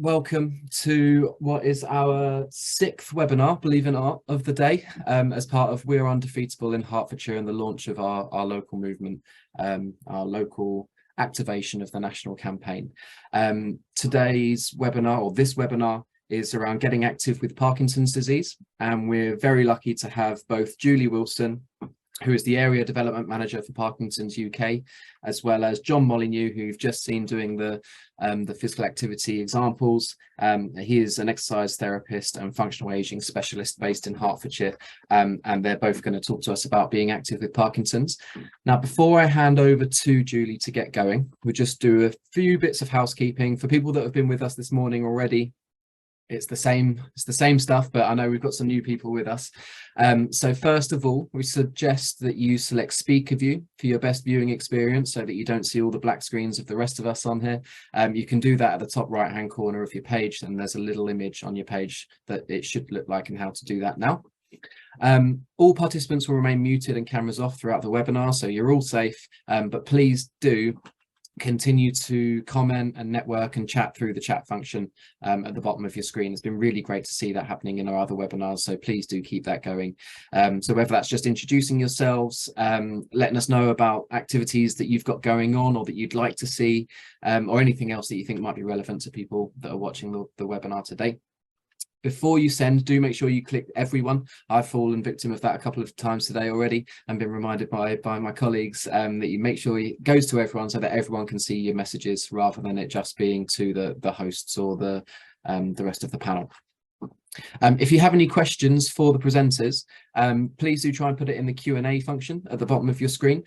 welcome to what is our 6th webinar, believe it or not, of the day, as part of We Are Undefeatable in Hertfordshire and the launch of our local movement, our local activation of the national campaign. Today's webinar, or this webinar, is around getting active with Parkinson's disease, and we're very lucky to have both Julie Wilson, who is the Area Development Manager for Parkinson's UK, as well as John Molyneux, who you've just seen doing the physical activity examples. He is an exercise therapist and functional ageing specialist based in Hertfordshire, and they're both going to talk to us about being active with Parkinson's. Now, before I hand over to Julie to get going, we'll just do a few bits of housekeeping. For people that have been with us this morning already, it's the same stuff, but I know we've got some new people with us. So first of all, we suggest that you select speaker view for your best viewing experience so that you don't see all the black screens of the rest of us on here. You can do that at the top right hand corner of your page, and there's a little image on your page that it should look like and how to do that now. All participants will remain muted and cameras off throughout the webinar, so you're all safe, but please do continue to comment and network and chat through the chat function at the bottom of your screen. It's been really great to see that happening in our other webinars, so please do keep that going. So whether that's just introducing yourselves, letting us know about activities that you've got going on or that you'd like to see, or anything else that you think might be relevant to people that are watching the webinar today. Before you send, do make sure you click everyone. I've fallen victim of that a couple of times today already and been reminded by my colleagues that you make sure it goes to everyone so that everyone can see your messages rather than it just being to the hosts or the rest of the panel. If you have any questions for the presenters, please do try and put it in the Q&A function at the bottom of your screen.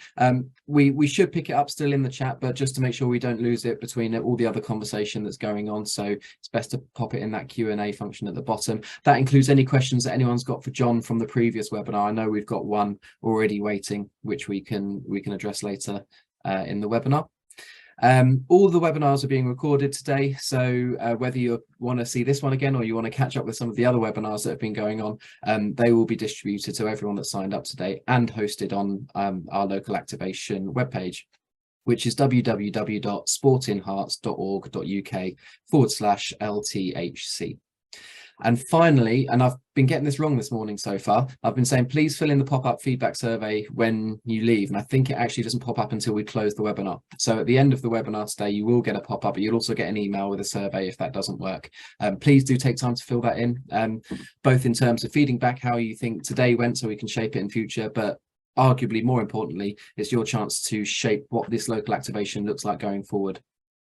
We should pick it up still in the chat, but just to make sure we don't lose it between all the other conversation that's going on, so it's best to pop it in that Q&A function at the bottom. That includes any questions that anyone's got for John from the previous webinar. I know we've got one already waiting, which we can address later in the webinar. All the webinars are being recorded today, so whether you want to see this one again or you want to catch up with some of the other webinars that have been going on, they will be distributed to everyone that signed up today and hosted on our local activation webpage, which is www.sportinhearts.org.uk/LTHC. And finally, and I've been getting this wrong this morning so far, I've been saying please fill in the pop-up feedback survey when you leave, and I think it actually doesn't pop up until we close the webinar. So at the end of the webinar today, you will get a pop-up, but you'll also get an email with a survey if that doesn't work. Please do take time to fill that in, both in terms of feeding back how you think today went so we can shape it in future, but arguably more importantly, it's your chance to shape what this local activation looks like going forward,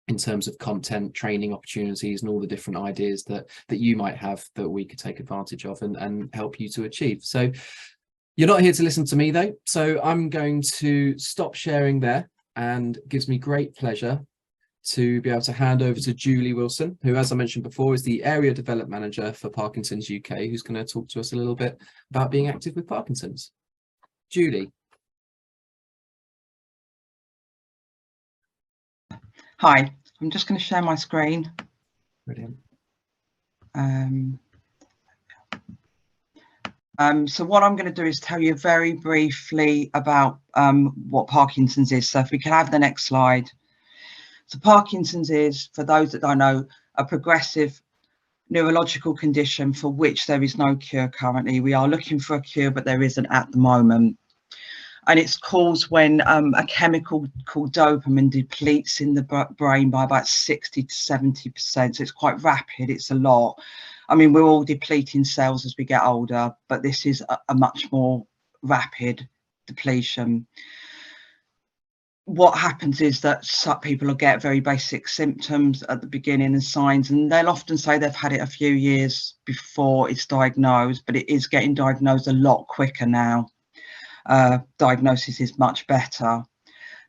in terms of content, training opportunities, and all the different ideas that you might have that we could take advantage of and help you to achieve. So you're not here to listen to me though, so I'm going to stop sharing there, and it gives me great pleasure to be able to hand over to Julie Wilson, who, as I mentioned before, is the Area Development Manager for Parkinson's UK, who's going to talk to us a little bit about being active with Parkinson's. Julie. Hi, I'm just going to share my screen. Brilliant. So what I'm going to do is tell you very briefly about what Parkinson's is. So if we can have the next slide. So Parkinson's is, for those that don't know, a progressive neurological condition for which there is no cure currently. We are looking for a cure, but there isn't at the moment. And it's caused when a chemical called dopamine depletes in the brain by about 60 to 70%. So it's quite rapid. It's a lot. I mean, we're all depleting cells as we get older, but this is a much more rapid depletion. What happens is that some people will get very basic symptoms at the beginning and signs, and they'll often say they've had it a few years before it's diagnosed, but it is getting diagnosed a lot quicker now. Diagnosis is much better.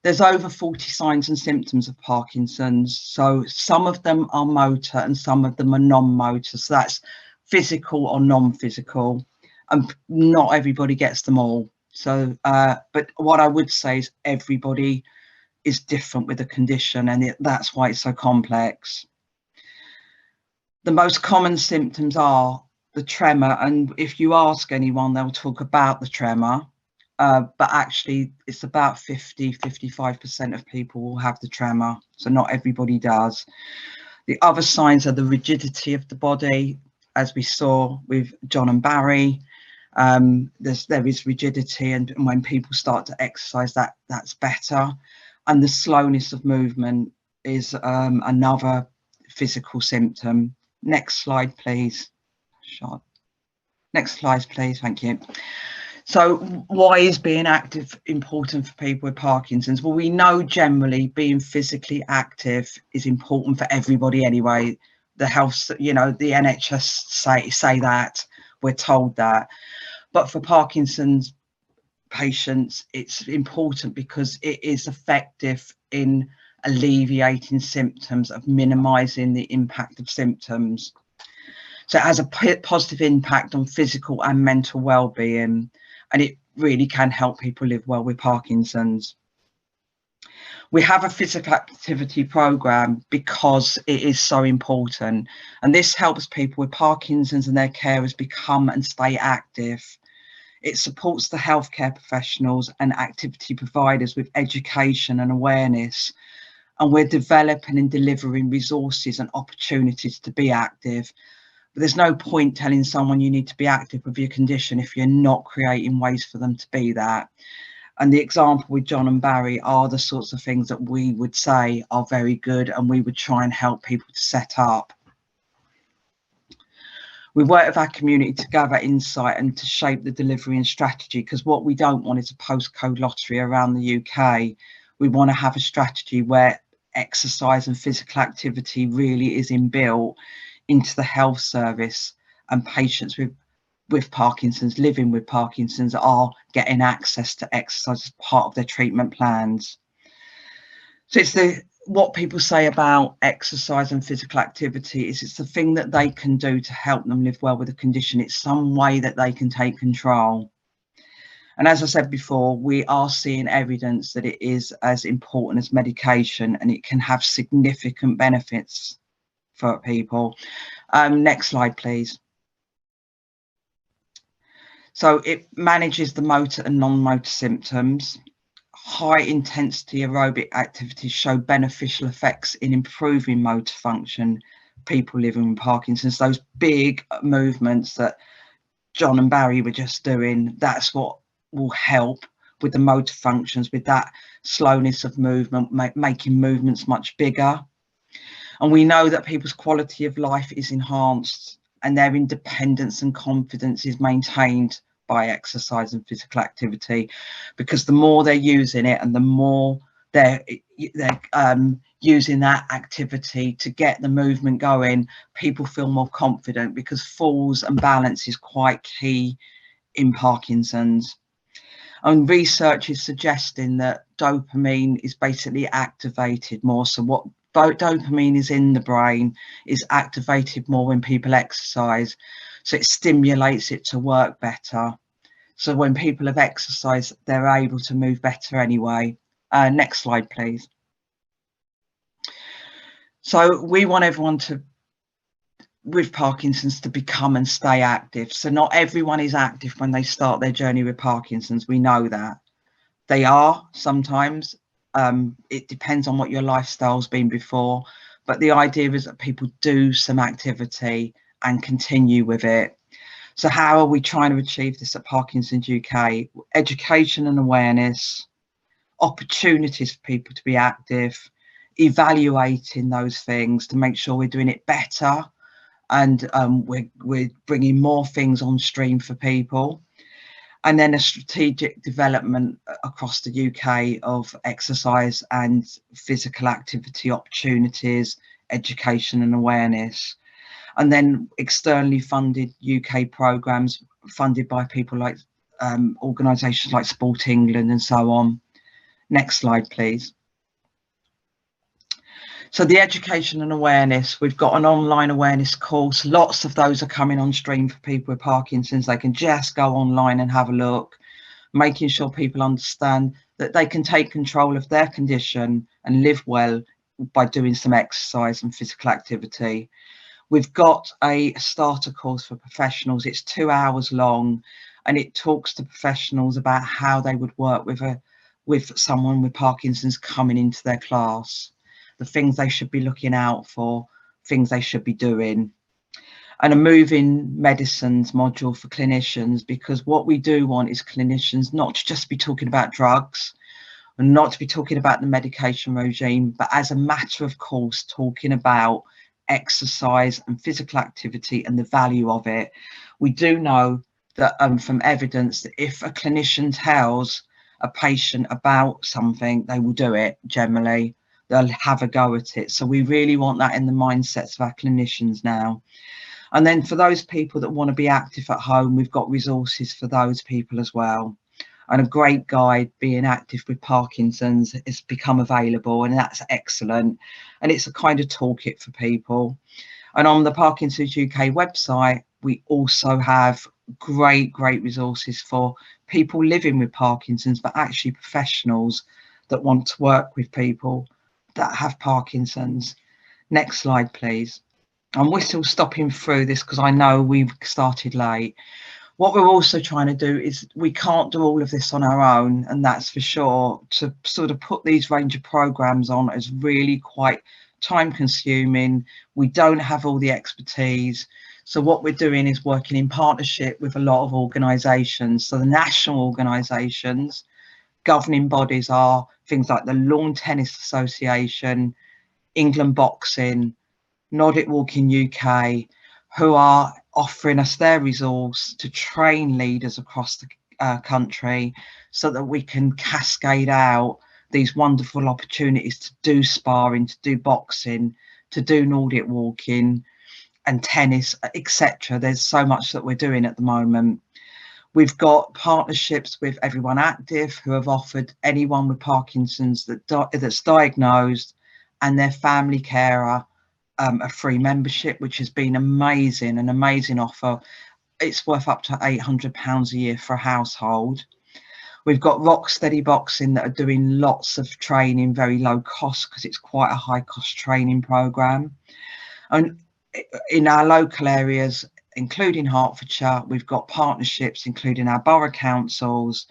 There's over 40 signs and symptoms of Parkinson's, so some of them are motor and some of them are non-motor, so that's physical or non-physical, and not everybody gets them all. So but what I would say is everybody is different with the condition, and that's why it's so complex. The most common symptoms are the tremor, and if you ask anyone, they'll talk about the tremor. But actually it's about 55% of people will have the tremor, so not everybody does. The other signs are the rigidity of the body, as we saw with John and Barry. There is rigidity, and when people start to exercise, that's better. And the slowness of movement is another physical symptom. Next slide, please. Next slide, please. Thank you. So why is being active important for people with Parkinson's? Well, we know generally being physically active is important for everybody anyway. The health, the NHS say that, we're told that. But for Parkinson's patients, it's important because it is effective in alleviating symptoms, of minimising the impact of symptoms. So it has a positive impact on physical and mental well-being, and it really can help people live well with Parkinson's. We have a physical activity programme because it is so important, and this helps people with Parkinson's and their carers become and stay active. It supports the healthcare professionals and activity providers with education and awareness, and we're developing and delivering resources and opportunities to be active. But there's no point telling someone you need to be active with your condition if you're not creating ways for them to be that. And the example with John and Barry are the sorts of things that we would say are very good, and we would try and help people to set up. We work with our community to gather insight and to shape the delivery and strategy, because what we don't want is a postcode lottery around the UK. We want to have a strategy where exercise and physical activity really is inbuilt into the health service, and patients with Parkinson's, living with Parkinson's, are getting access to exercise as part of their treatment plans. So it's what people say about exercise and physical activity is it's the thing that they can do to help them live well with a condition. It's some way that they can take control. And as I said before, we are seeing evidence that it is as important as medication, and it can have significant benefits for people. Next slide, please. So it manages the motor and non-motor symptoms. High intensity aerobic activities show beneficial effects in improving motor function. People living with Parkinson's, those big movements that John and Barry were just doing, that's what will help with the motor functions, with that slowness of movement, making movements much bigger. And we know that people's quality of life is enhanced and their independence and confidence is maintained by exercise and physical activity, because the more they're using it and the more they're using that activity to get the movement going, people feel more confident, because falls and balance is quite key in Parkinson's. And research is suggesting that dopamine is basically activated more. So what dopamine is in the brain is activated more when people exercise, so it stimulates it to work better. So when people have exercised, they're able to move better anyway. Next slide, please. So we want everyone with Parkinson's to become and stay active. So not everyone is active when they start their journey with Parkinson's. We know that. They are sometimes. It depends on what your lifestyle's been before, but the idea is that people do some activity and continue with it. So how are we trying to achieve this at Parkinson's UK? Education and awareness, opportunities for people to be active, evaluating those things to make sure we're doing it better, and we're bringing more things on stream for people. And then a strategic development across the UK of exercise and physical activity opportunities, education and awareness. And then externally funded UK programmes funded by people like organisations like Sport England and so on. Next slide, please. So the education and awareness, we've got an online awareness course. Lots of those are coming on stream for people with Parkinson's. They can just go online and have a look, making sure people understand that they can take control of their condition and live well by doing some exercise and physical activity. We've got a starter course for professionals. It's 2 hours long, and it talks to professionals about how they would work with someone with Parkinson's coming into their class, the things they should be looking out for things they should be doing, and a moving medicines module for clinicians, because what we do want is clinicians not to just be talking about drugs and not to be talking about the medication regime, but as a matter of course talking about exercise and physical activity and the value of it. We do know that from evidence that if a clinician tells a patient about something, they will do it. Generally they'll have a go at it. So we really want that in the mindsets of our clinicians now. And then for those people that want to be active at home, we've got resources for those people as well. And a great guide, Being Active with Parkinson's, has become available, and that's excellent. And it's a kind of toolkit for people. And on the Parkinson's UK website, we also have great resources for people living with Parkinson's, but actually professionals that want to work with people that have Parkinson's. Next slide, please. And we're still stopping through this because I know we've started late. What we're also trying to do is, we can't do all of this on our own, and that's for sure. To sort of put these range of programs on is really quite time consuming. We don't have all the expertise. So what we're doing is working in partnership with a lot of organisations. So the national organisations, governing bodies are things like the Lawn Tennis Association, England Boxing, Nordic Walking UK, who are offering us their resource to train leaders across the country, so that we can cascade out these wonderful opportunities to do sparring, to do boxing, to do Nordic walking and tennis, etc. There's so much that we're doing at the moment. We've got partnerships with Everyone Active, who have offered anyone with Parkinson's that's diagnosed and their family carer a free membership, which has been amazing, an amazing offer. It's worth up to £800 a year for a household. We've got Rock Steady Boxing that are doing lots of training, very low cost, because it's quite a high cost training program. And in our local areas, including Hertfordshire, we've got partnerships including our borough councils,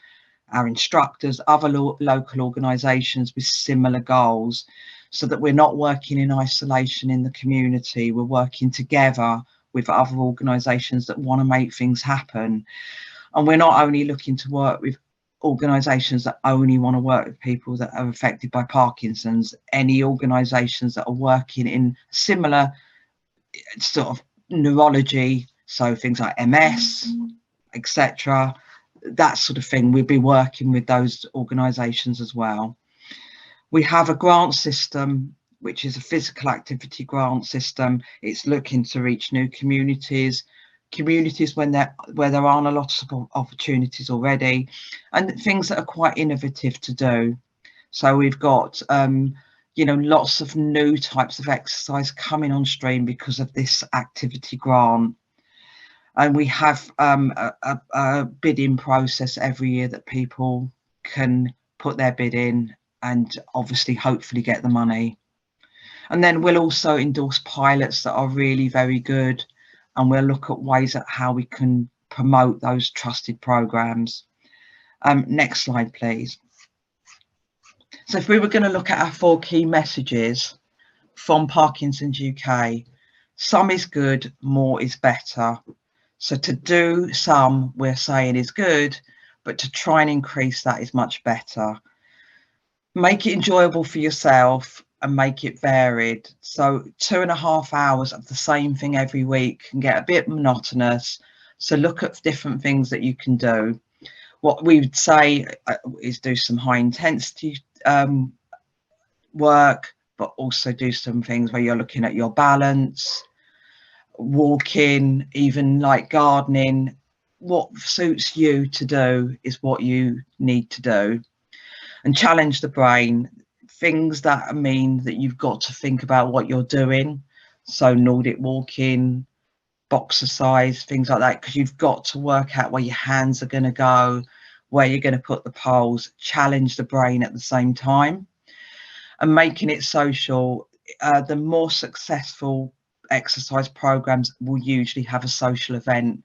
our instructors, other local organisations with similar goals, so that we're not working in isolation in the community. We're working together with other organisations that want to make things happen. And we're not only looking to work with organisations that only want to work with people that are affected by Parkinson's. Any organisations that are working in similar sort of neurology, so things like MS, etc., that sort of thing, we'll be working with those organisations as well. We have a grant system, which is a physical activity grant system. It's looking to reach new communities where there aren't a lot of opportunities already, and things that are quite innovative to do. So we've got lots of new types of exercise coming on stream because of this activity grant. And we have a bidding process every year that people can put their bid in and obviously hopefully get the money. And then we'll also endorse pilots that are really very good, and we'll look at ways at how we can promote those trusted programs. Next slide, please. So if we were going to look at our 4 key messages from Parkinson's UK, some is good, more is better. So to do some, we're saying is good, but to try and increase that is much better. Make it enjoyable for yourself and make it varied. So 2.5 hours of the same thing every week can get a bit monotonous. So look at different things that you can do. What we would say is do some high intensity work, but also do some things where you're looking at your balance, walking, even like gardening. What suits you to do is what you need to do. And challenge the brain, things that mean that you've got to think about what you're doing. So Nordic walking, boxercise, things like that, because you've got to work out where your hands are going to go, where you're going to put the poles. Challenge the brain at the same time. And making it social. The more successful exercise programs will usually have a social event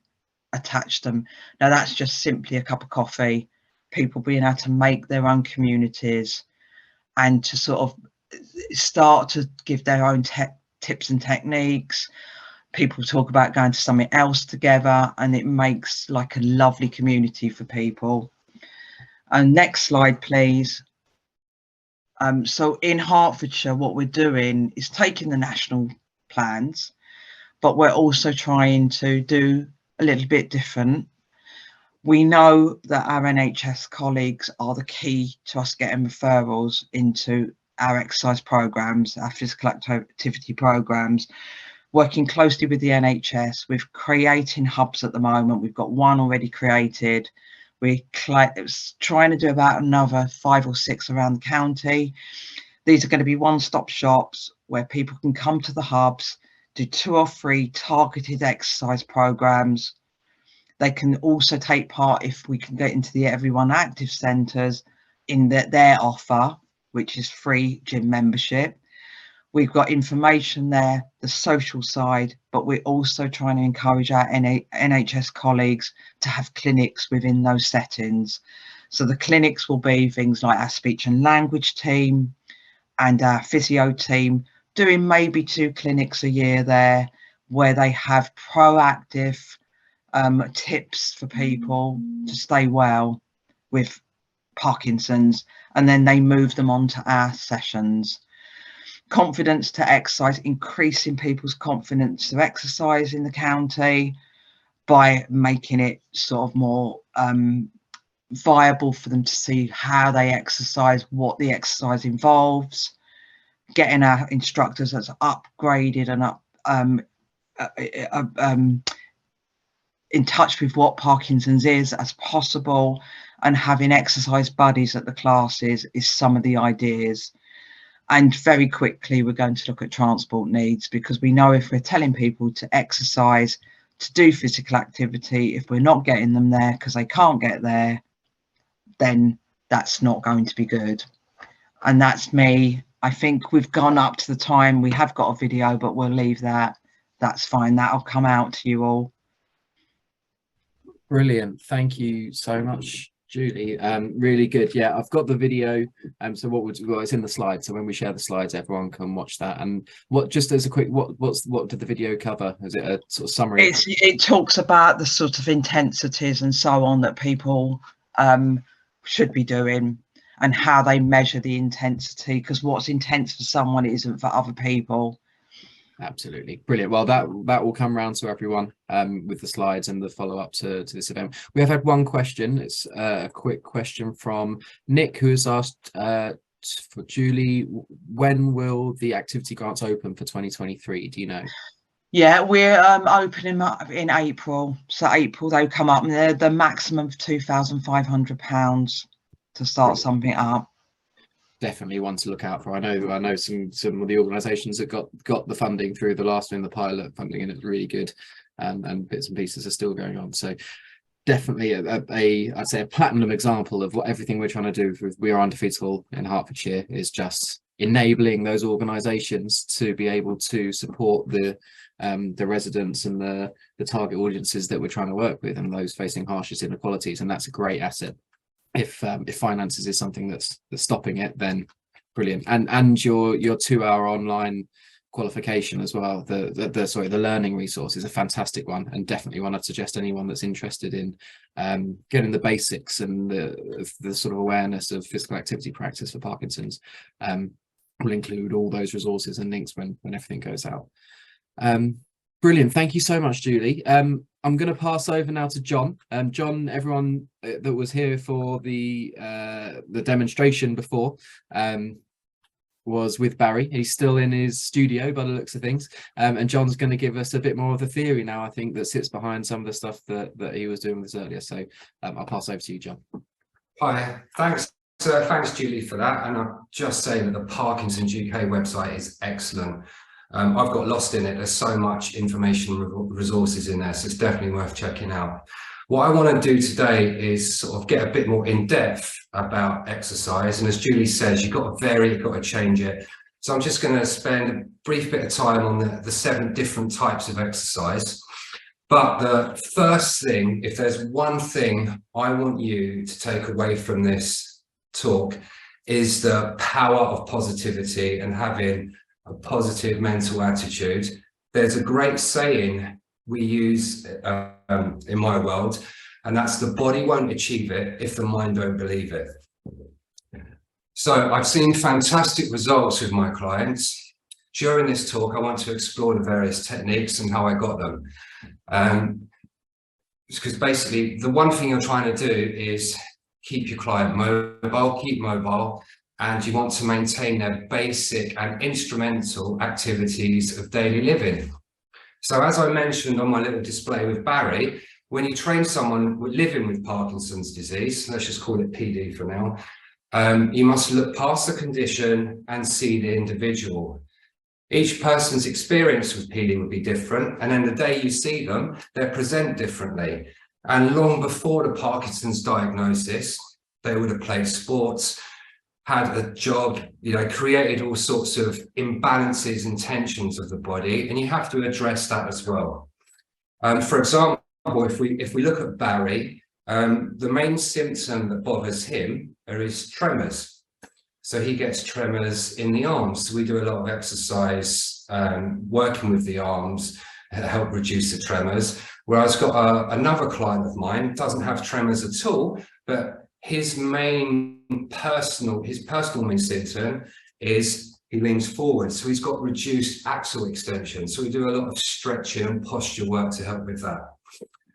attached to them. Now that's just simply a cup of coffee, people being able to make their own communities and to sort of start to give their own tips and techniques. People talk about going to something else together, and it makes like a lovely community for people. And next slide, please. So in Hertfordshire, what we're doing is taking the national plans, but we're also trying to do a little bit different. We know that our NHS colleagues are the key to us getting referrals into our exercise programs, our physical activity programs. Working closely with the NHS, we're creating hubs at the moment. We've got one already created. We're trying to do about another 5 or 6 around the county. These are going to be one-stop shops where people can come to the hubs, do 2 or 3 targeted exercise programs. They can also take part, if we can get into the Everyone Active centres, in their offer, which is free gym membership. We've got information there, the social side, but we're also trying to encourage our NHS colleagues to have clinics within those settings. So the clinics will be things like our speech and language team and our physio team, doing maybe 2 clinics a year there, where they have proactive tips for people to stay well with Parkinson's, and then they move them on to our sessions. Confidence to exercise, increasing people's confidence to exercise in the county by making it sort of more viable for them to see how they exercise, what the exercise involves, getting our instructors as upgraded and in touch with what Parkinson's is as possible, and having exercise buddies at the classes is some of the ideas. And very quickly, we're going to look at transport needs, because we know if we're telling people to exercise, to do physical activity, if we're not getting them there because they can't get there, then that's not going to be good. And that's me. I think we've gone up to the time. We have got a video, but we'll leave that. That's fine. That'll come out to you all. Brilliant. Thank you so much, Julie. Really good. Yeah, I've got the video. So what it's in the slides. So when we share the slides, everyone can watch that. And what, just as a quick, what did the video cover? Is it a sort of summary? It talks about the sort of intensities and so on that people should be doing, and how they measure the intensity, because what's intense for someone isn't for other people. Absolutely brilliant. Well, that will come round to everyone with the slides and the follow-up to this event. We have had one question. It's a quick question from Nick, who has asked for Julie, when will the activity grants open for 2023? Do you know? Yeah, we're opening up in April. So April they'll come up, and they're the maximum of £2,500 to start something up. Definitely one to look out for. I know some of the organisations that got the funding through the last one, the pilot funding, and it's really good, and bits and pieces are still going on. So definitely I'd say a platinum example of what everything we're trying to do with We Are Undefeatable in Hertfordshire is just enabling those organisations to be able to support the residents and the target audiences that we're trying to work with, and those facing harshest inequalities. And that's a great asset. If finances is something that's stopping it, then brilliant. And your 2-hour online qualification as well, the learning resource is a fantastic one, and definitely one I'd suggest anyone that's interested in getting the basics and the sort of awareness of physical activity practice for Parkinson's. Will include all those resources and links when everything goes out. Brilliant. Thank you so much, Julie. I'm going to pass over now to John. John, everyone that was here for the demonstration before was with Barry. He's still in his studio by the looks of things. And John's going to give us a bit more of the theory now, I think, that sits behind some of the stuff that he was doing with us earlier. So I'll pass over to you, John. Hi, thanks Julie for that. And I'll just say that the Parkinson's UK website is excellent. I've got lost in it. There's so much information resources in there, so it's definitely worth checking out. What I want to do today is sort of get a bit more in depth about exercise. And as Julie says, you've got to vary, you've got to change it. So I'm just going to spend a brief bit of time on the 7 different types of exercise. But the first thing, if there's one thing I want you to take away from this talk, is the power of positivity and having a positive mental attitude. There's a great saying we use in my world, and that's the body won't achieve it if the mind don't believe it. So I've seen fantastic results with my clients. During this talk, I want to explore the various techniques and how I got them. Because basically the one thing you're trying to do is keep your client mobile, keep mobile, and you want to maintain their basic and instrumental activities of daily living. So as I mentioned on my little display with Barry, when you train someone living with Parkinson's disease, let's just call it PD for now, you must look past the condition and see the individual. Each person's experience with PD would be different, and then the day you see them, they present differently. And long before the Parkinson's diagnosis, they would have played sports, had a job, created all sorts of imbalances and tensions of the body, and you have to address that as well. For example, if we look at Barry, the main symptom that bothers him are his tremors. So he gets tremors in the arms. So we do a lot of exercise, working with the arms to help reduce the tremors. Whereas I've got another client of mine, doesn't have tremors at all, but his personal main symptom is he leans forward. So he's got reduced axial extension. So we do a lot of stretching and posture work to help with that.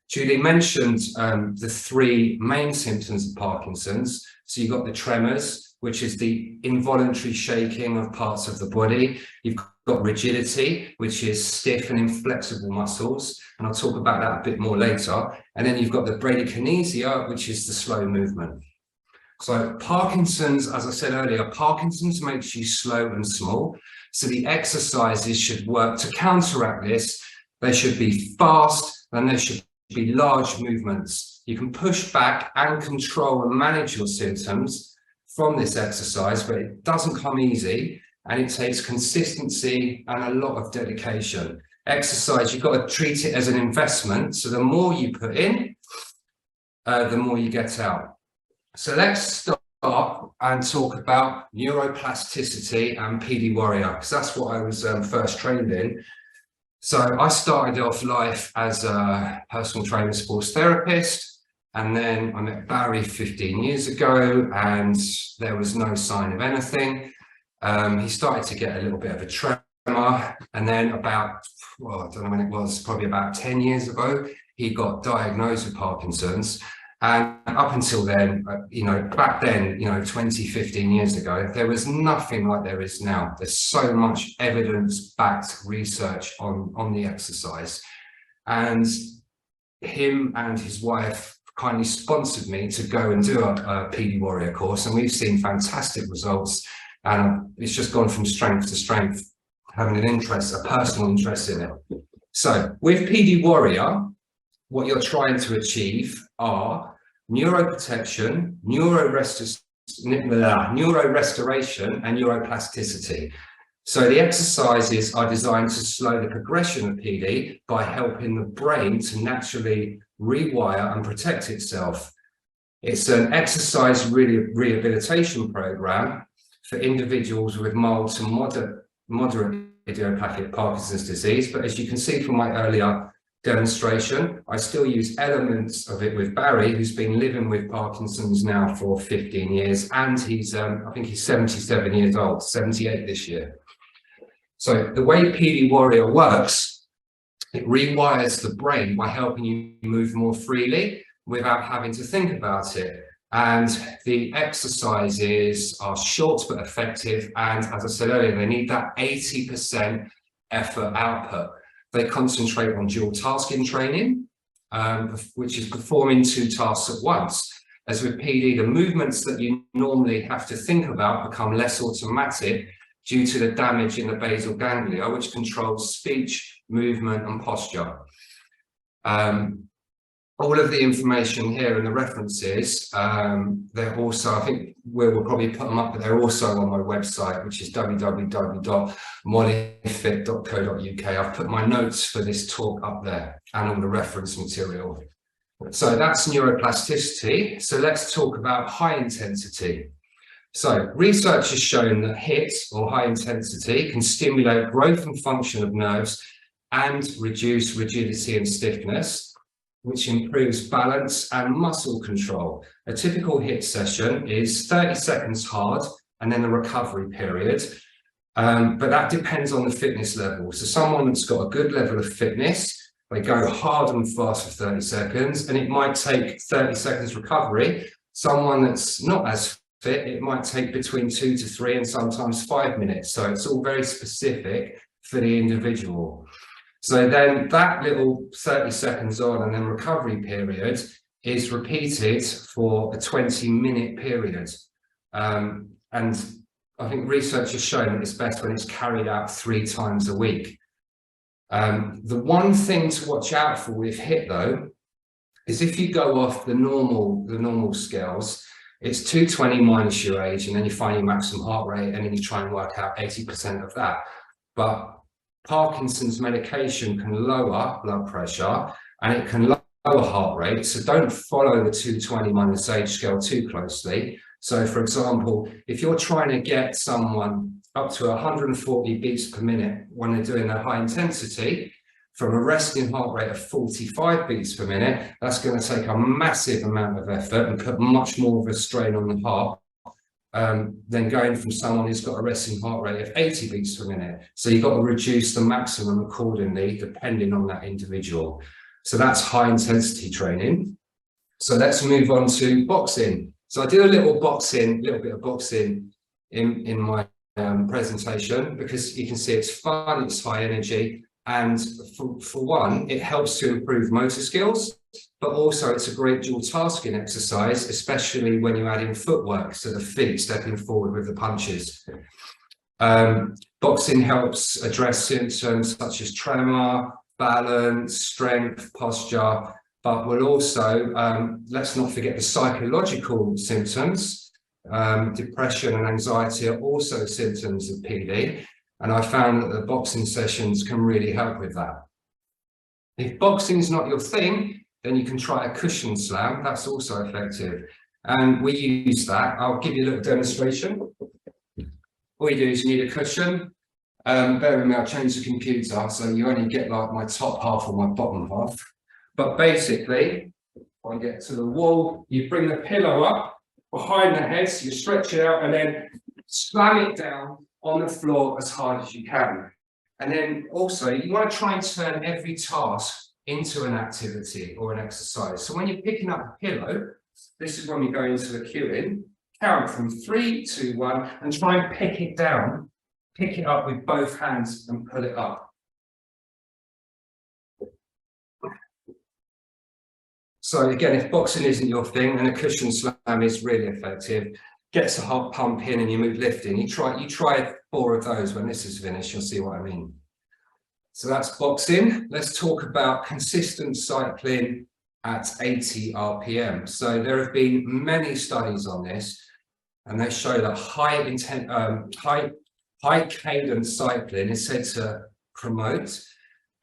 Julie mentioned the three main symptoms of Parkinson's. So you've got the tremors, which is the involuntary shaking of parts of the body. You've got rigidity, which is stiff and inflexible muscles. And I'll talk about that a bit more later. And then you've got the bradykinesia, which is the slow movement. So Parkinson's, as I said earlier, Parkinson's makes you slow and small. So the exercises should work to counteract this. They should be fast, and there should be large movements. You can push back and control and manage your symptoms from this exercise, but it doesn't come easy, and it takes consistency and a lot of dedication. Exercise, you've got to treat it as an investment. So the more you put in, the more you get out. So let's start and talk about neuroplasticity and PD Warrior, because that's what I was first trained in. So I started off life as a personal trainer, sports therapist, and then I met Barry 15 years ago, and there was no sign of anything. He started to get a little bit of a tremor, and then about, well, I don't know when it was, probably about 10 years ago, he got diagnosed with Parkinson's. And up until then, back then, 20, 15 years ago, there was nothing like there is now. There's so much evidence-backed research on the exercise. And him and his wife kindly sponsored me to go and do a PD Warrior course. And we've seen fantastic results. And it's just gone from strength to strength, having an interest, a personal interest in it. So with PD Warrior, what you're trying to achieve are neuroprotection, neurorestoration, and neuroplasticity. So the exercises are designed to slow the progression of PD by helping the brain to naturally rewire and protect itself. It's an exercise rehabilitation program for individuals with mild to moderate idiopathic Parkinson's disease. But as you can see from my earlier demonstration, I still use elements of it with Barry, who's been living with Parkinson's now for 15 years, and he's I think he's 77 years old, 78 this year. So the way PD Warrior works, it rewires the brain by helping you move more freely without having to think about it. And the exercises are short but effective, and as I said earlier, they need that 80% effort output. They concentrate on dual tasking training, which is performing two tasks at once. As with PD, the movements that you normally have to think about become less automatic due to the damage in the basal ganglia, which controls speech, movement, and posture. All of the information here and the references, they're also, I think we'll probably put them up, but they're also on my website, which is www.mollyfit.co.uk. I've put my notes for this talk up there and all the reference material. So that's neuroplasticity. So let's talk about high intensity. So research has shown that HIIT, or high intensity, can stimulate growth and function of nerves and reduce rigidity and stiffness, which improves balance and muscle control. A typical HIIT session is 30 seconds hard and then a recovery period. But that depends on the fitness level. So someone that's got a good level of fitness, they go hard and fast for 30 seconds, and it might take 30 seconds recovery. Someone that's not as fit, it might take between 2 to 3 and sometimes 5 minutes. So it's all very specific for the individual. So then that little 30 seconds on and then recovery period is repeated for a 20-minute period. And I think research has shown that it's best when it's carried out 3 times a week. The one thing to watch out for with HIIT though, is if you go off the normal scales, it's 220 minus your age, and then you find your maximum heart rate, and then you try and work out 80% of that. But Parkinson's medication can lower blood pressure and it can lower heart rate. So don't follow the 220 minus age scale too closely. So for example, if you're trying to get someone up to 140 beats per minute when they're doing their high intensity, from a resting heart rate of 45 beats per minute, that's going to take a massive amount of effort and put much more of a strain on the heart than going from someone who's got a resting heart rate of 80 beats per minute. So you've got to reduce the maximum accordingly, depending on that individual. So that's high intensity training. So let's move on to boxing. So I did a little bit of boxing in my presentation, because you can see it's fun, it's high energy. And for one, it helps to improve motor skills, but also it's a great dual tasking exercise, especially when you add in footwork, so the feet stepping forward with the punches. Boxing helps address symptoms such as tremor, balance, strength, posture, but will also, let's not forget the psychological symptoms. Depression and anxiety are also symptoms of PD. And I found that the boxing sessions can really help with that. If boxing is not your thing, then you can try a cushion slam. That's also effective. And we use that. I'll give you a little demonstration. All you do is you need a cushion. Bear with me, I'll change the computer, so you only get like my top half or my bottom half. But basically, when I get to the wall, you bring the pillow up behind the head, so you stretch it out and then slam it down on the floor as hard as you can. And then also you want to try and turn every task into an activity or an exercise. So when you're picking up a pillow, this is when we go into the queuing, count from 3, 2, 1, and try and pick it down, pick it up with both hands and pull it up. So again, if boxing isn't your thing, then a cushion slam is really effective. Gets a heart pump in and you move lifting. You try 4 of those. When this is finished, you'll see what I mean. So that's boxing. Let's talk about consistent cycling at 80 RPM. So there have been many studies on this, and they show that high cadence cycling is said to promote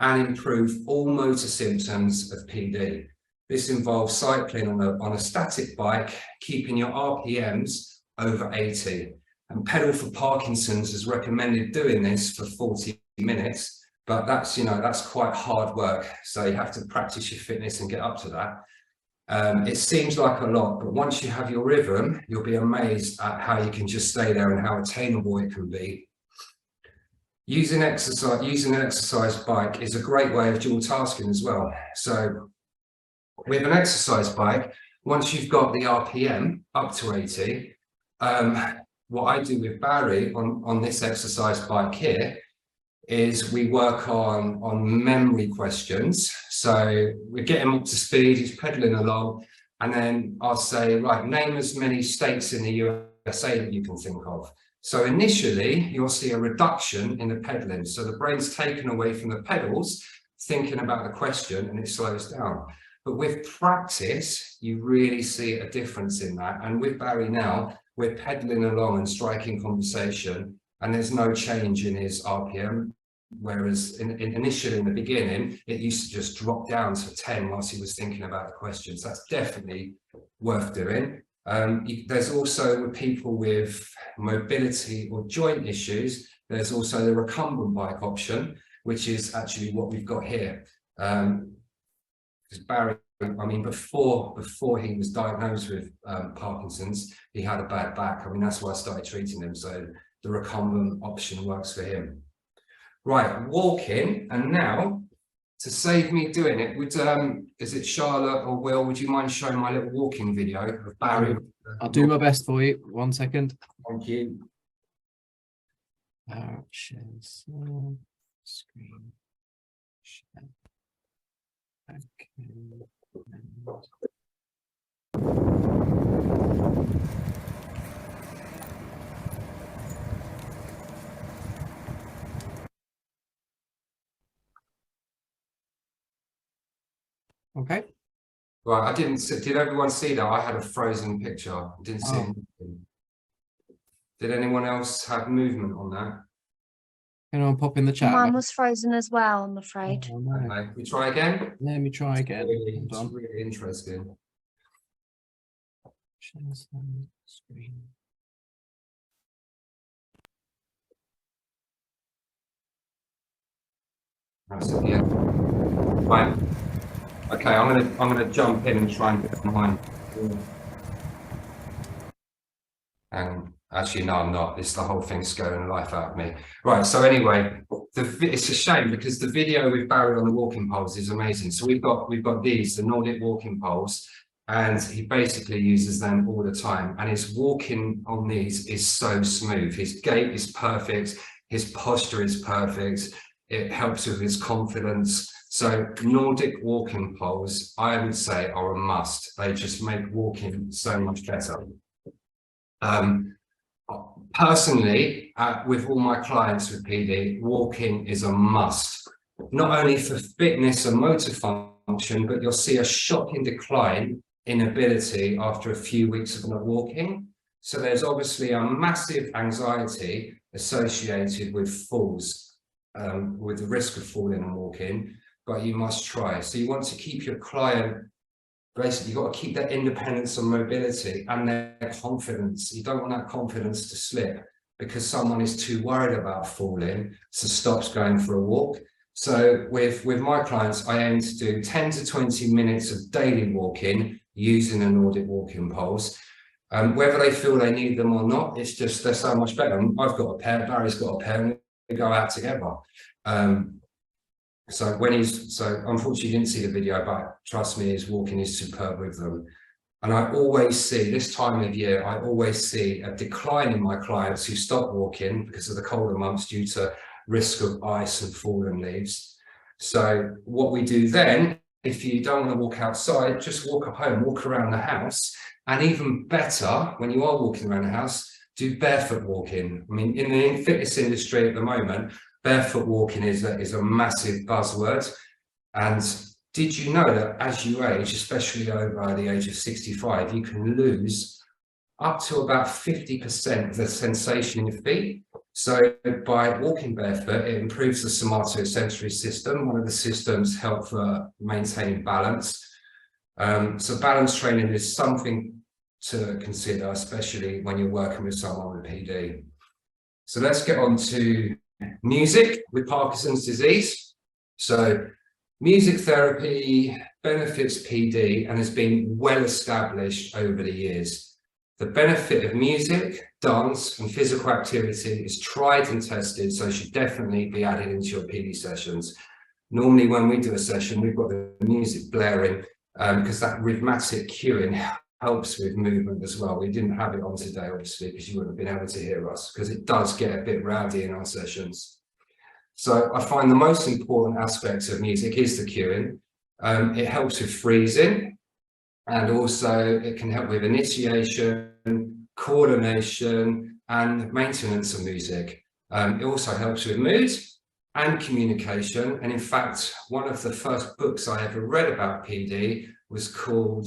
and improve all motor symptoms of PD. This involves cycling on a static bike, keeping your RPMs over 80, and Pedal for Parkinson's has recommended doing this for 40 minutes, but that's quite hard work, so you have to practice your fitness and get up to that. It seems like a lot, but once you have your rhythm, you'll be amazed at how you can just stay there and how attainable it can be. Using an exercise bike is a great way of dual tasking as well. So with an exercise bike, once you've got the RPM up to 80, what I do with Barry on this exercise bike here is we work on memory questions. So we get him up to speed, he's pedaling along, and then I'll say, right, name as many states in the USA that you can think of. So initially, you'll see a reduction in the pedaling. So the brain's taken away from the pedals, thinking about the question, and it slows down. But with practice, you really see a difference in that. And with Barry now, we're pedaling along and striking conversation, and there's no change in his RPM. Whereas initially in the beginning, it used to just drop down to 10 whilst he was thinking about the questions. That's definitely worth doing. There's also with people with mobility or joint issues, there's also the recumbent bike option, which is actually what we've got here. Because Barry, I mean, before he was diagnosed with Parkinson's, he had a bad back. I mean, that's why I started treating him. So the recumbent option works for him. Right, walking, and now to save me doing it, would is it Charlotte or Will? Would you mind showing my little walking video of Barry? I'll do my best for you. 1 second. Thank you. Shares screen. Share. Okay. Okay. Right, I didn't see, did everyone see that? I had a frozen picture. I didn't see anything. Did anyone else have movement on that? Anyone pop in the chat? Mine was frozen as well, I'm afraid. Oh, no. Okay, we try again? Let me try again. It's Hold on. really interesting. Share screen. That's it, yeah. Right. Okay, I'm gonna jump in and try and get mine. And actually, no, I'm not. It's the whole thing's scaring the life out of me. Right. So anyway, it's a shame because the video with Barry on the walking poles is amazing. So we've got these, the Nordic walking poles, and he basically uses them all the time. And his walking on these is so smooth. His gait is perfect. His posture is perfect. It helps with his confidence. So Nordic walking poles, I would say, are a must. They just make walking so much better. Personally, with all my clients with PD, walking is a must, not only for fitness and motor function, but you'll see a shocking decline in ability after a few weeks of not walking. So there's obviously a massive anxiety associated with falls, with the risk of falling and walking, but you must try. So you want to keep your client, basically you've got to keep their independence and mobility and their confidence. You don't want that confidence to slip because someone is too worried about falling, so stops going for a walk. So with my clients, I aim to do 10 to 20 minutes of daily walking using the Nordic walking poles. Whether they feel they need them or not, it's just they're so much better. I've got a pair, Barry's got a pair, and we go out together. So unfortunately you didn't see the video, but trust me, his walking is superb with them. And I always see, this time of year, I always see a decline in my clients who stop walking because of the colder months due to risk of ice and fallen leaves. So what we do then, if you don't want to walk outside, just walk at home, walk around the house. And even better, when you are walking around the house, do barefoot walking. I mean, in the fitness industry at the moment, barefoot walking is a massive buzzword. And did you know that as you age, especially over the age of 65, you can lose up to about 50% of the sensation in your feet? So by walking barefoot, it improves the somatosensory system, one of the systems help for maintaining balance. So balance training is something to consider, especially when you're working with someone with PD. So let's get on to music with Parkinson's disease. So music therapy benefits PD and has been well established over the years. The benefit of music, dance and physical activity is tried and tested, so should definitely be added into your PD sessions. Normally when we do a session, we've got the music blaring because that rhythmic cueing helps with movement as well. We didn't have it on today, obviously, because you wouldn't have been able to hear us, because it does get a bit rowdy in our sessions. So I find the most important aspects of music is the cueing. It helps with freezing, and also it can help with initiation, coordination, and maintenance of music. It also helps with mood and communication. And in fact, one of the first books I ever read about PD was called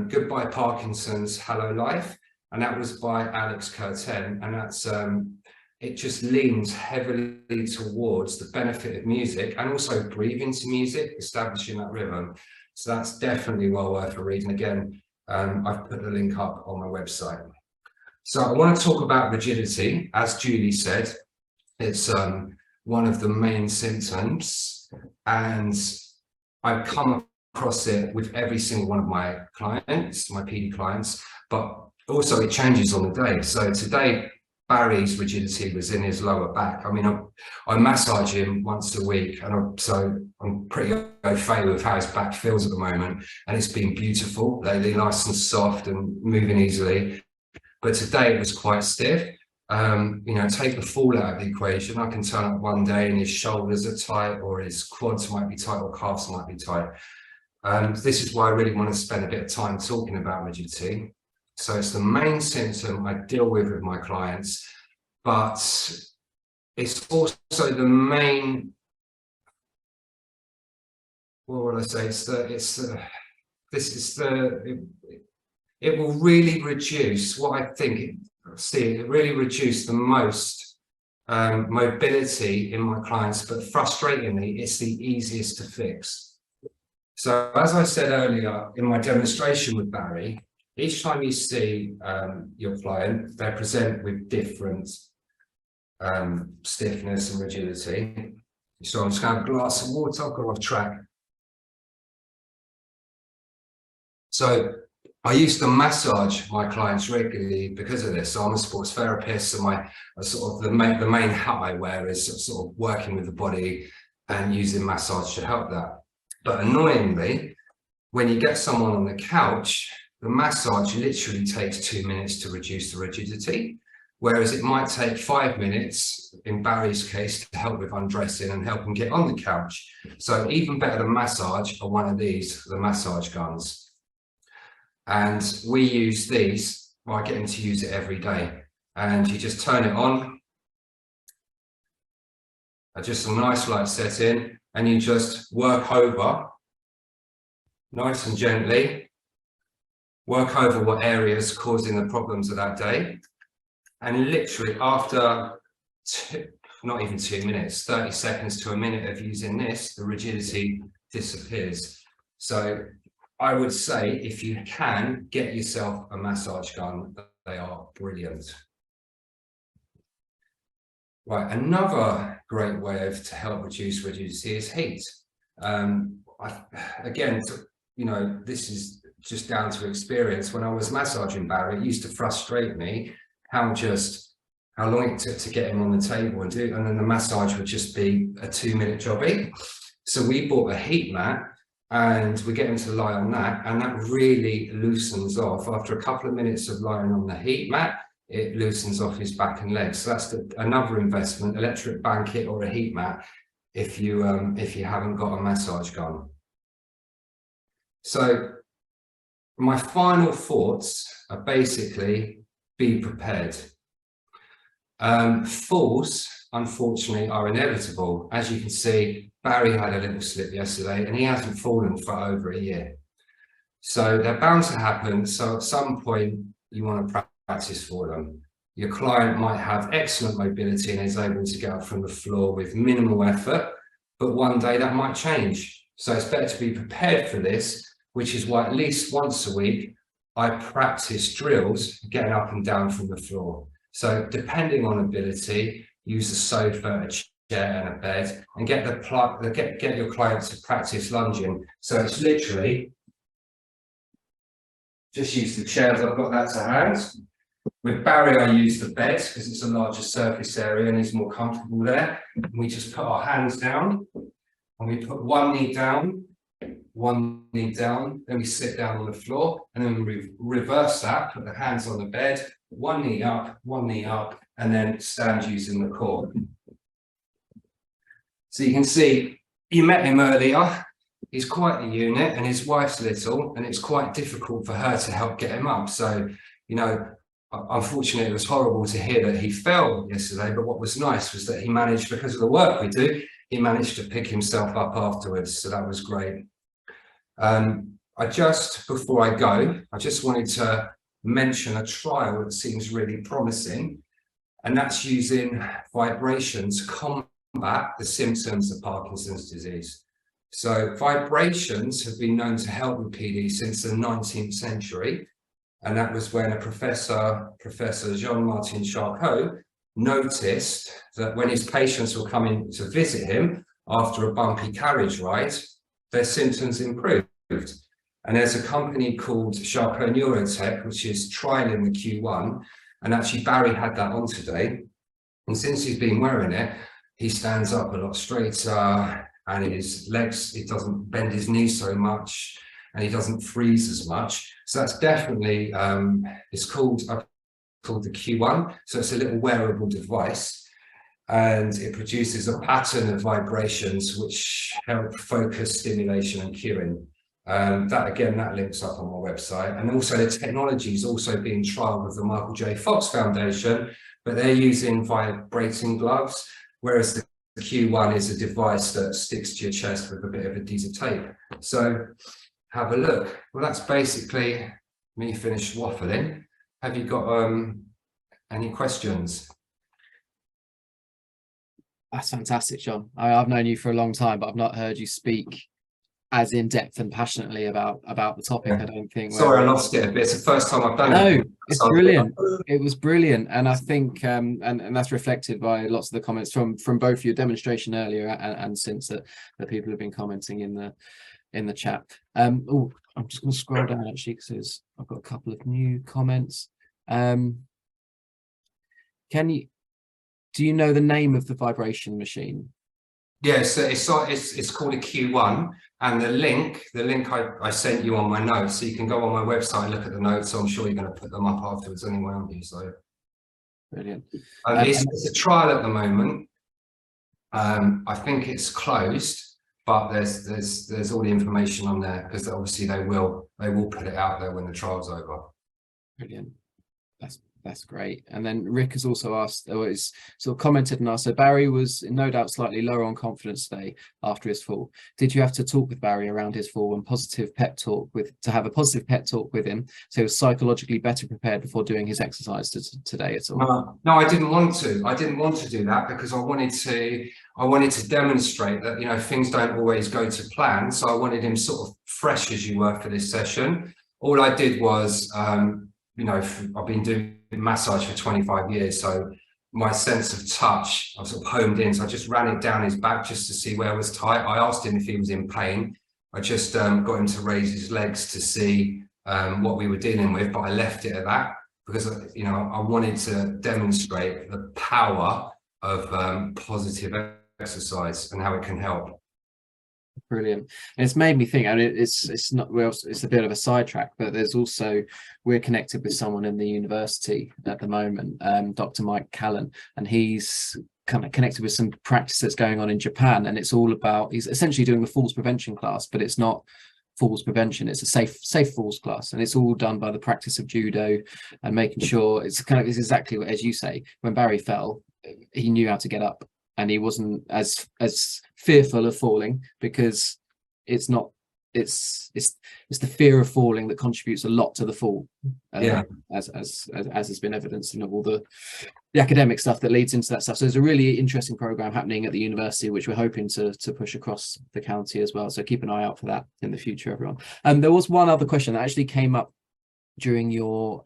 Goodbye Parkinson's, Hello Life. And that was by Alex Curtin. And that's, it just leans heavily towards the benefit of music and also breathing to music, establishing that rhythm. So that's definitely well worth a read. And again, I've put the link up on my website. So I want to talk about rigidity. As Julie said, it's one of the main symptoms, and I've come across it with every single one of my clients, my PD clients, but also it changes on the day. So today, Barry's rigidity was in his lower back. I mean, I massage him once a week, and so I'm pretty au fait with how his back feels at the moment, and it's been beautiful lately, nice and soft and moving easily. But today it was quite stiff. You know, take the fall out of the equation. I can turn up one day and his shoulders are tight, or his quads might be tight, or calves might be tight. This is why I really want to spend a bit of time talking about rigidity. So it's the main symptom I deal with my clients, but it's also the main, what would I say? It will really reduce what I think. It really reduced the most mobility in my clients, but frustratingly, it's the easiest to fix. So as I said earlier in my demonstration with Barry, each time you see your client, they present with different stiffness and rigidity. So I'm just going to have a glass of water. I've got off track. So I used to massage my clients regularly because of this. So I'm a sports therapist, so my sort of the main hat I wear is sort of working with the body and using massage to help that. But annoyingly, when you get someone on the couch, the massage literally takes 2 minutes to reduce the rigidity, whereas it might take 5 minutes in Barry's case to help with undressing and help him get on the couch. So even better than massage are one of these, the massage guns. And we use these, well, I get him to use it every day. And you just turn it on, just a nice light setting, and you just work over, nice and gently, work over what areas causing the problems of that day. And literally after not even 2 minutes, 30 seconds to a minute of using this, the rigidity disappears. So I would say, if you can, get yourself a massage gun. They are brilliant. Right, another great way to help reduce rigidity is heat. Again, you know, this is just down to experience. When I was massaging Barry, it used to frustrate me how long it took to get him on the table and then the massage would just be a 2-minute jobby. So we bought a heat mat, and we get him to lie on that, and that really loosens off. After a couple of minutes of lying on the heat mat, it loosens off his back and legs. So that's another investment: electric blanket or a heat mat if you haven't got a massage gun. So my final thoughts are basically, be prepared. Falls, unfortunately, are inevitable. As you can see, Barry had a little slip yesterday and he hasn't fallen for over a year. So they're bound to happen. So at some point, you want to practice for them. Your client might have excellent mobility and is able to get up from the floor with minimal effort, but one day that might change. So it's better to be prepared for this, which is why at least once a week, I practice drills getting up and down from the floor. So depending on ability, use a sofa, a chair and a bed, and get your client to practice lunging. So it's literally just use the chairs. I've got that to hand. With Barry, I use the bed because it's a larger surface area and he's more comfortable there. And we just put our hands down and we put one knee down, then we sit down on the floor, and then we reverse that, put the hands on the bed, one knee up, and then stand using the core. So you can see, you met him earlier, he's quite a unit and his wife's little, and it's quite difficult for her to help get him up. So, you know, unfortunately, it was horrible to hear that he fell yesterday, but what was nice was that he managed, because of the work we do, he managed to pick himself up afterwards. So that was great. Before I go, I just wanted to mention a trial that seems really promising, and that's using vibration to combat the symptoms of Parkinson's disease. So vibrations have been known to help with PD since the 19th century. And that was when Professor Jean-Martin Charcot noticed that when his patients were coming to visit him after a bumpy carriage ride, their symptoms improved. And there's a company called Charcot Neurotech, which is trialing the Q1. And actually Barry had that on today. And since he's been wearing it, he stands up a lot straighter, and his legs, he doesn't bend his knees so much, and he doesn't freeze as much. So that's definitely, it's called the Q1. So it's a little wearable device, and it produces a pattern of vibrations which help focus, stimulation and cueing. That links up on my website. And also the technology is also being trialed with the Michael J. Fox Foundation, but they're using vibrating gloves, whereas the Q1 is a device that sticks to your chest with a bit of adhesive tape. So have a look. Well, that's basically me finished waffling. Have you got any questions? That's fantastic, John. I've known you for a long time, but I've not heard you speak as in depth and passionately about the topic. I don't think. Sorry, I lost it a bit. It's the first time I've done it. No, it's brilliant. It was brilliant, and I think and that's reflected by lots of the comments from both your demonstration earlier and since that people have been commenting in the chat. Oh, I'm just going to scroll down actually because I've got a couple of new comments. Do you know the name of the vibration machine? Yes, it's called a Q1, and the link I sent you on my notes, so you can go on my website, look at the notes. So I'm sure you're going to put them up afterwards anyway, aren't you? So brilliant. It's a trial at the moment. I think it's closed, but there's all the information on there, because obviously they will put it out there when the trial's over. Brilliant. That's great. And then Rick has also asked, or is sort of commented and asked, so Barry was no doubt slightly lower on confidence today after his fall. Did you have to talk with Barry around his fall and to have a positive pep talk with him, so he was psychologically better prepared before doing his exercise today at all? No, I didn't want to. I didn't want to do that because I wanted to demonstrate that, you know, things don't always go to plan. So I wanted him sort of fresh as you were for this session. All I did was, you know, I've been doing massage for 25 years, so my sense of touch, I've sort of homed in. So I just ran it down his back just to see where it was tight. I asked him if he was in pain. I just got him to raise his legs to see what we were dealing with, but I left it at that because, you know, I wanted to demonstrate the power of positive exercise and how it can help. Brilliant. And it's made me think, I mean, it's not, well, it's a bit of a sidetrack, but there's also, we're connected with someone in the university at the moment, Dr. Mike Callan, and he's kind of connected with some practice that's going on in Japan, and it's all about, he's essentially doing the falls prevention class, but it's not falls prevention, it's a safe falls class, and it's all done by the practice of judo and making sure it's exactly what, as you say, when Barry fell, he knew how to get up, and he wasn't as fearful of falling, because it's the fear of falling that contributes a lot to the fall, as has been evidenced in all the academic stuff that leads into that stuff. So there's a really interesting program happening at the university, which we're hoping to push across the county as well. So keep an eye out for that in the future, everyone. There was one other question that actually came up during your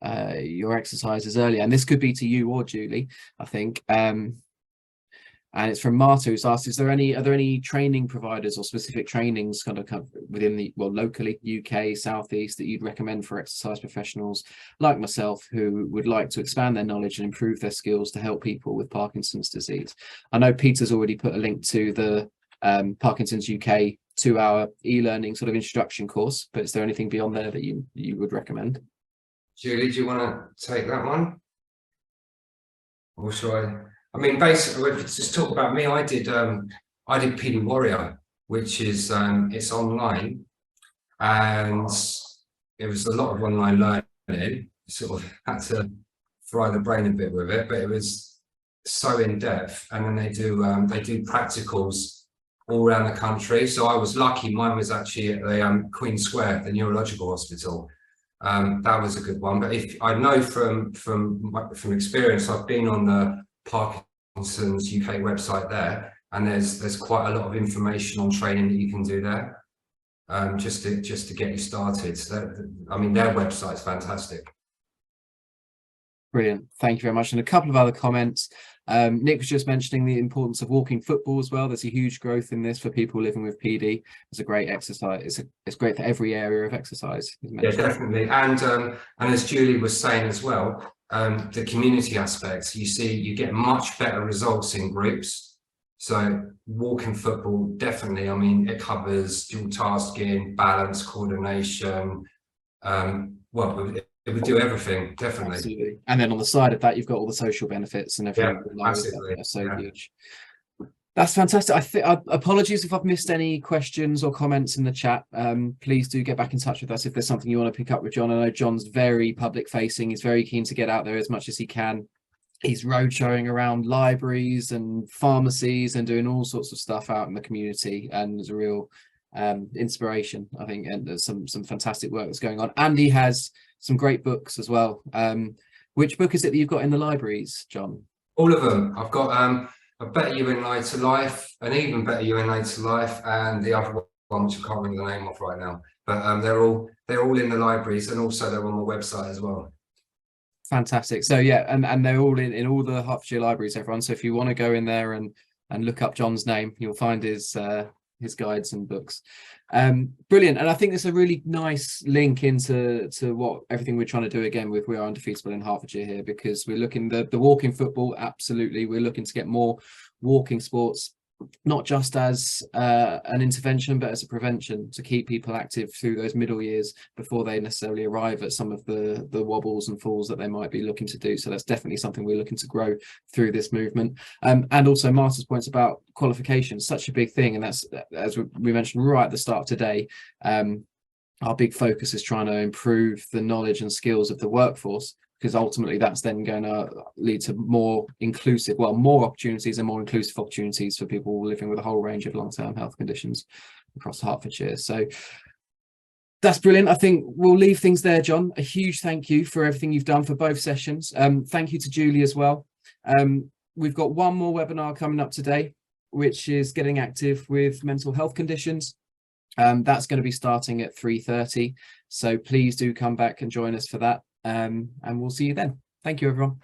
exercises earlier, and this could be to you or Julie, I think, and it's from Marta, who's asked, are there any training providers or specific trainings kind of within the, well, locally, UK, Southeast, that you'd recommend for exercise professionals like myself who would like to expand their knowledge and improve their skills to help people with Parkinson's disease? I know Peter's already put a link to the Parkinson's UK 2-hour e-learning sort of introduction course, but is there anything beyond there that you would recommend? Julie, do you want to take that one? Or shall I? I mean, basically, if it's just talk about me, I did PD Warrior, which is it's online, and it was a lot of online learning. Sort of had to fry the brain a bit with it, but it was so in depth. And then they do practicals all around the country. So I was lucky; mine was actually at the Queen Square, the neurological hospital. That was a good one. But if I know from experience, I've been on the Parkinson's UK website there, and there's quite a lot of information on training that you can do there, just to get you started. So I mean, their website's fantastic. Brilliant, thank you very much. And a couple of other comments. Nick was just mentioning the importance of walking football as well. There's a huge growth in this for people living with PD. It's a great exercise. It's great for every area of exercise. Yeah, definitely. And as Julie was saying as well, the community aspects, you get much better results in groups. So walking football, definitely, I mean, it covers dual tasking, balance, coordination. Well, it would do everything, definitely. Absolutely. And then on the side of that, you've got all the social benefits and everything. Yeah, massively. So huge. That's fantastic. I think apologies if I've missed any questions or comments in the chat. Please do get back in touch with us if there's something you want to pick up with John. I know John's very public facing. He's very keen to get out there as much as he can. He's road showing around libraries and pharmacies and doing all sorts of stuff out in the community, and there's a real inspiration, I think, and there's some fantastic work that's going on. And he has some great books as well. Which book is it that you've got in the libraries, John? All of them. I've got A Better You in Later Life, An Even Better You in Later Life, and the other one, which I can't remember the name of right now. But they're all in the libraries, and also they're on my website as well. Fantastic. So yeah, and they're all in all the Hertfordshire libraries, everyone. So if you want to go in there and look up John's name, you'll find his guides and books. Brilliant. And I think it's a really nice link into what everything we're trying to do again with We Are Undefeatable in Hertfordshire here, because we're looking the walking football, absolutely, we're looking to get more walking sports, not just as an intervention, but as a prevention, to keep people active through those middle years before they necessarily arrive at some of the wobbles and falls that they might be looking to do. So that's definitely something we're looking to grow through this movement. And also Martha's points about qualifications, such a big thing, and that's, as we mentioned right at the start of today, our big focus is trying to improve the knowledge and skills of the workforce, because ultimately that's then going to lead to more opportunities and more inclusive opportunities for people living with a whole range of long-term health conditions across Hertfordshire. So that's brilliant. I think we'll leave things there, John. A huge thank you for everything you've done for both sessions. Thank you to Julie as well. We've got one more webinar coming up today, which is getting active with mental health conditions. That's going to be starting at 3:30. So please do come back and join us for that. And we'll see you then. Thank you, everyone.